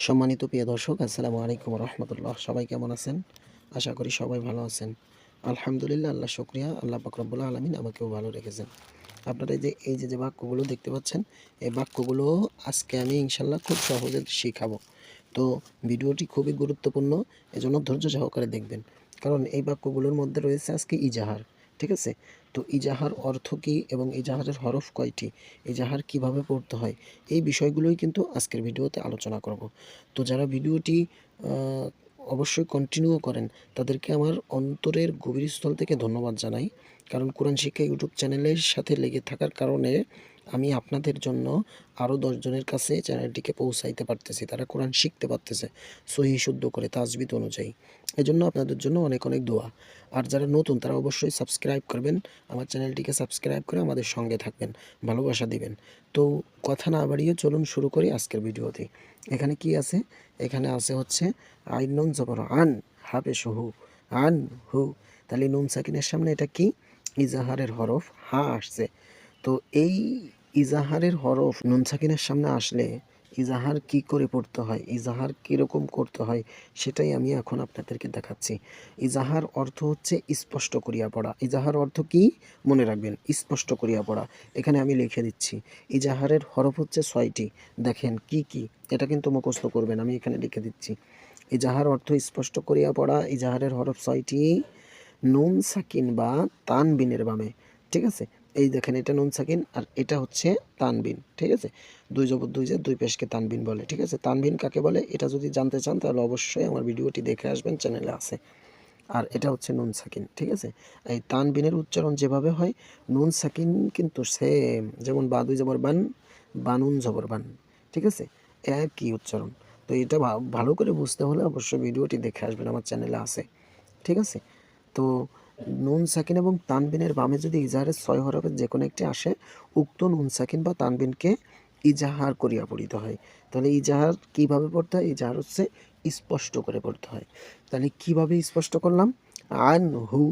সম্মানিত প্রিয় দর্শক, আসসালামু আলাইকুম রহমতুল্লাহ। সবাই কেমন আছেন? আশা করি সবাই ভালো আছেন। আলহামদুলিল্লাহ, আল্লাহ শুকরিয়া, আল্লাহ পাক রব্বুল আলামিন আমাকেও ভালো রেখেছেন। আপনারা এই যে বাক্যগুলো দেখতে পাচ্ছেন, এই বাক্যগুলো আজকে আমি ইনশাল্লাহ খুব সহজে শিখাবো। তো ভিডিওটি খুবই গুরুত্বপূর্ণ, এজন্য ধৈর্য সহকারে দেখবেন। কারণ এই বাক্যগুলোর মধ্যে রয়েছে আজকে ইজাহার। ঠিক আছে? তো ইজাহার অর্থ কী এবং ইজাহারের হরফ কয়টি, ইজাহার কিভাবে পড়তে হয়, এই বিষয়গুলোই কিন্তু আজকের ভিডিওতে আলোচনা করব। তো যারা ভিডিওটি অবশ্যই কন্টিনিউ করেন, তাদেরকে আমার অন্তরের গভীর স্থল থেকে ধন্যবাদ জানাই। কারণ কোরআন শিক্ষা ইউটিউব চ্যানেলের সাথে লেগে থাকার কারণে আমি আপনাদের জন্য আরও 10 জনের কাছে চ্যানেলটিকে পৌঁছাইতে পারতেছি। তারা কোরআন শিখতে পারতেছে সহিহ শুদ্ধ করে, তাজবিদ অনুযায়ী। এজন্য আপনাদের জন্য অনেক অনেক দোয়া। আর যারা নতুন, তারা অবশ্যই সাবস্ক্রাইব করবেন, আমার চ্যানেলটিকে সাবস্ক্রাইব করে আমাদের সঙ্গে থাকবেন, ভালোবাসা দিবেন। তো কথা না বাড়িয়ে চলুন শুরু করি আজকের ভিডিওতে। এখানে কি আছে? এখানে আছে হচ্ছে আইন নুন জবর আন, হাবে হু, আন হু। তাহলে নুন সাকিনের সামনে এটা কি? ইজাহারের হরফ হা আসছে। তো এই ইজাহারের হরফ নুন সাকিনের সামনে আসলে ইজাহার কি করে পড়তে হয়, ইজাহার কীরকম করতে হয়, সেটাই আমি এখন আপনাদেরকে দেখাচ্ছি। ইজাহার অর্থ হচ্ছে স্পষ্ট করিয়া পড়া। ইজাহার অর্থ কি? মনে রাখবেন, স্পষ্ট করিয়া পড়া। এখানে আমি লিখে দিচ্ছি। ইজাহারের হরফ হচ্ছে 6টি। দেখেন কি কি, এটা কিন্তু মুখস্থ করবেন, আমি এখানে লিখে দিচ্ছি। ইজাহার অর্থ স্পষ্ট করিয়া পড়া। ইজাহারের হরফ 6টি। নুন সাকিন বা তানবিনের বামে। ঠিক আছে? এই দেখেন, এটা নুন সাকিন আর এটা হচ্ছে তানবিন। ঠিক আছে? দুই জবর দুই যে দুই পেশকে তানবিন বলে। ঠিক আছে? তানবিন কাকে বলে এটা যদি জানতে চান তাহলে অবশ্যই আমার ভিডিওটি দেখে আসবেন, চ্যানেলে আছে। আর এটা হচ্ছে নুন সাকিন। ঠিক আছে? এই তানবিনের উচ্চারণ যেভাবে হয়, নুন সাকিন কিন্তু সেম। যেমন বা দুই জবর বান, বানুন জবর বান। ঠিক আছে? একই উচ্চারণ। তো এটা ভালো করে বুঝতে হলে অবশ্যই ভিডিওটি দেখে আসবেন, আমার চ্যানেলে আছে। ঠিক আছে? তো নুন সাকিন এবং তানবিনের বামে যদি ইজাহারের 6 হরফের যে কোনো একটি আসে, উক্ত নুন সাকিন বা তানবিনকে ইজাহার করিয়া পড়িতে হয়। তাহলে ইজাহার কিভাবে পড়তে হয়? ইজাহার হচ্ছে স্পষ্ট করে পড়তে হয়। তাহলে কিভাবে স্পষ্ট করলাম? আন হু,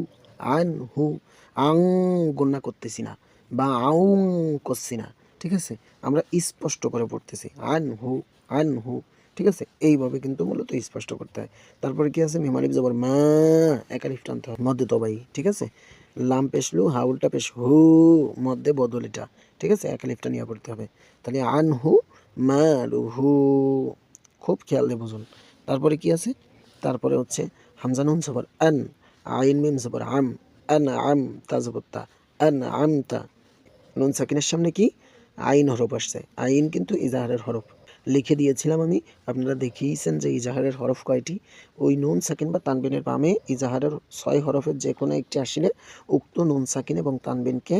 আন হু। আং গণ্যা করতেছি না বা আউং করছি না। ঠিক আছে? আমরা স্পষ্ট করে পড়তেছি। আন হু, আন হু। ঠিক আছে? এইভাবে কিন্তু মূলত স্পষ্ট করতে হয়। তারপরে কি আছে? মিম আলিফ জবর মা, এক আলিফ টানতে হয়, মধ্যে তবাই। ঠিক আছে? লাম পেশলু, হাউলটা পেশ হু, মধ্যে বদল এটা। ঠিক আছে? এক আলিফটা নিয়ে পড়তে হবে। তাহলে আন হু মালুহু। খুব খেয়াল দিয়ে বুঝুন। তারপরে কি আছে? তারপরে হচ্ছে হামজা নুন জবর আন, আইন মিম জবর আম, আন আম তা জবর তা, আন আমতা। নুন সাকিনের সামনে কি? আইন হরফ আসছে। আইন কিন্তু ইজাহারের হরফ। লিখে দিয়েছিলাম আমি, আপনারা দেখিয়েছেন যে ইজাহারের হরফ কয়টি। ওই নুন সাকিন বা তানবিনের বামে ইজাহারের 6 হরফের যে কোনো একটি আসিলে উক্ত নুন সাকিন এবং তানবিনকে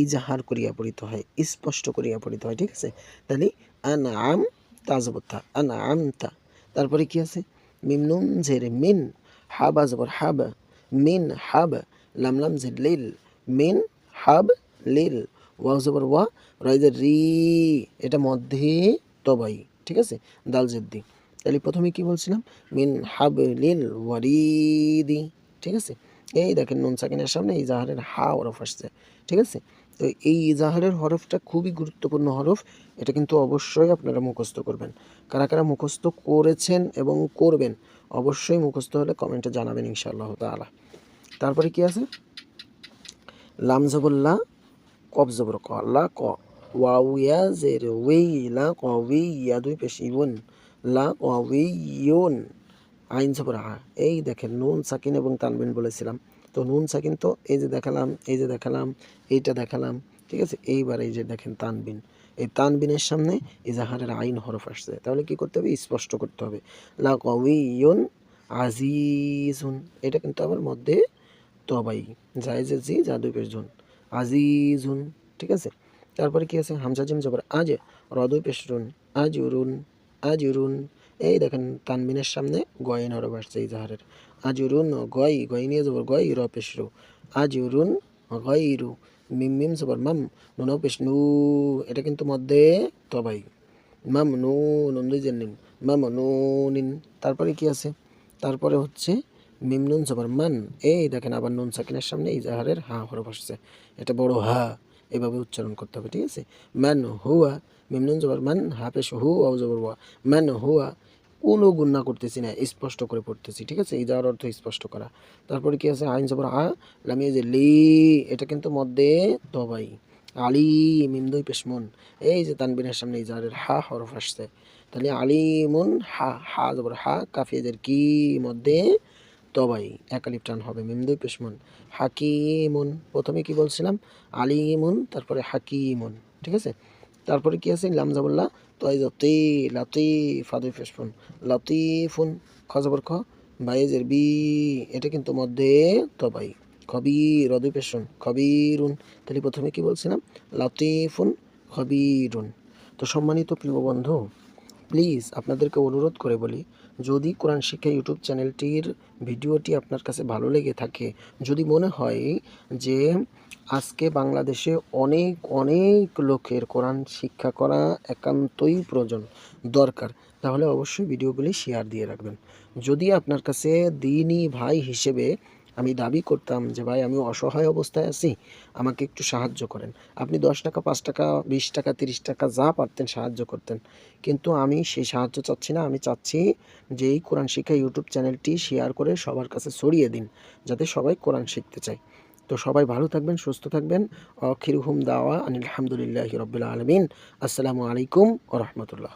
ইজাহার করিয়া পড়িতে হয়, স্পষ্ট করিয়া পড়িতে হয়। ঠিক আছে? তাহলে আন আম তাজবতা, আন আমতা। তারপরে কি আছে? মিম নুন জের মিন, হাবা জবর হাব, মিন হাব, লামলাম জের লিল, মিন হাব লিল, ওয়াও জবর ওয়া, রয়েছে রি, এটা মধ্যে তবাই। ঠিক আছে? দাল জেদ্দি। তাহলে প্রথমে কি বলছিলাম? মিন হাবলিল ওয়ারিদি। ঠিক আছে? এই দেখেন নুন সাকিনের সামনে ইজাহারের হা হরফ আসছে। ঠিক আছে? তো এই ইজাহারের হরফটা খুবই গুরুত্বপূর্ণ হরফ। এটা কিন্তু অবশ্যই আপনারা মুখস্থ করবেন। কারা কারা মুখস্থ করেছেন এবং করবেন, অবশ্যই মুখস্থ হলে কমেন্টে জানাবেন ইনশাআল্লাহ তাআলা। তারপরে কি আছে? লাম জবর লা, কফ জবর ক, লা ক, ওয়াও ইয়া জের ওই, লা কওয়ি ইয়া দুই পেশ ইউন, লা কওয়িয়ুন, আইন জবর আ। এই দেখেন নুন সাকিন এবং তানবিন বলেছিলাম। তো নুন সাকিন তো এই যে দেখালাম, এই যে দেখালাম, এইটা দেখালাম। ঠিক আছে? এইবার এই যে দেখেন তানবিন, এই তানবিনের সামনে ইজাহারের আইন হরফ আসছে। তাহলে কি করতে হবে? স্পষ্ট করতে হবে। লা কওয়িয়ুন আজিজুন, এটা কিন্তু আমার মধ্যে তবাই, জায়েজের জি, যা দুই পেশ জুন, আজিজুন। ঠিক আছে? তারপরে কি আছে? হামজা জিম জবর আজ, র দুই পেশ রুন, আজুরুন, আজুরুন। এই দেখেন তানবিনের সামনে গয়েন হরফ আসছে ইজাহারের। আজুরুন গয়, গয় নিয়ে জবর গয়, র পেশ রু, আজুরুন গয়রু। মিম মিম জবর মাম, নুন পেশ নু, এটা কিন্তু মধ্যে তবাই। মাম নু, নুন দুই জের নিন, মাম নুনিন। তারপরে কি আছে? তারপরে হচ্ছে মিম নুন জবর মান। এই দেখেন আবার নুন সাকিনের সামনে ইজাহারের হা হরফ আসছে। এটা বড় হা, এভাবে উচ্চারণ করতে হবে। ঠিক আছে? মান হুয়া, মিম নুন জবর মান, হা পেশ হু, ওয়াও জবর ওয়া, মান হুয়া কোনো গুণনা করতেছি না, স্পষ্ট করে পড়তেছি, ঠিক আছে? ইজার অর্থ স্পষ্ট করা। তারপরে কি আছে? আইন জবর আ, লাম ইয়া যে লি, এটা কিন্তু মধ্যে দবাই। আলিম, দুই পেশ মুন। এই যে তানবিনের সামনে ইজারের হা হরফ আসছে, তাহলে আলিমুন হা, হা জবর হা, কাফ ইয়া জের কি, মধ্যে দবাই, এক আলিফ টান হবে, মিম দুই পেশ মুন। হাকিমুন, প্রথমে কি বলছিলাম? আলিমুন, তারপরে হাকিমুন, ঠিক আছে? তারপরে কি আছে? লাম জবর লা, তো এই যে তি, লাতিফ, দুই পেশ মুন। লতিফুন, খ জবর খ, বাইজের বি, এটা কিন্তু মধ্যে তবাই। খবির, দুই পেশ শুন, খবিরুন। তাহলে প্রথমে কি বলছিলাম? লতিফুন, খবিরুন। তো সম্মানিত প্রিয় বন্ধু, প্লিজ আপনাদেরকে অনুরোধ করে বলি, যদি কোরআন শিক্ষা ইউটিউব চ্যানেলটির ভিডিওটি আপনার কাছে ভালো লেগে থাকে, যদি মনে হয় যে আজকে বাংলাদেশে অনেক অনেক লোকের কোরআন শিক্ষা করা একান্তই প্রয়োজন, দরকার, তাহলে অবশ্যই ভিডিওগুলি শেয়ার দিয়ে রাখবেন। যদি আপনার কাছে দিনী ভাই হিসেবে আমি দাবি করতাম যে ভাই আমি অসহায় অবস্থায় আছি, আমাকে একটু সাহায্য করেন, আপনি 10 টাকা, 5 টাকা, 20 টাকা, 30 টাকা যা পারতেন সাহায্য করতেন। কিন্তু আমি সেই সাহায্য চাচ্ছি না, আমি চাচ্ছি যে এই কোরআন শিক্ষা ইউটিউব চ্যানেলটি শেয়ার করে সবার কাছে ছড়িয়ে দিন, যাতে সবাই কোরআন শিখতে চায়। তো সবাই ভালো থাকবেন, সুস্থ থাকবেন। আখিরুহুম দাওয়া আনিল হামদুলিল্লাহি রাব্বিল আলামিন। আসসালামু আলাইকুম ওয়া রাহমাতুল্লাহ।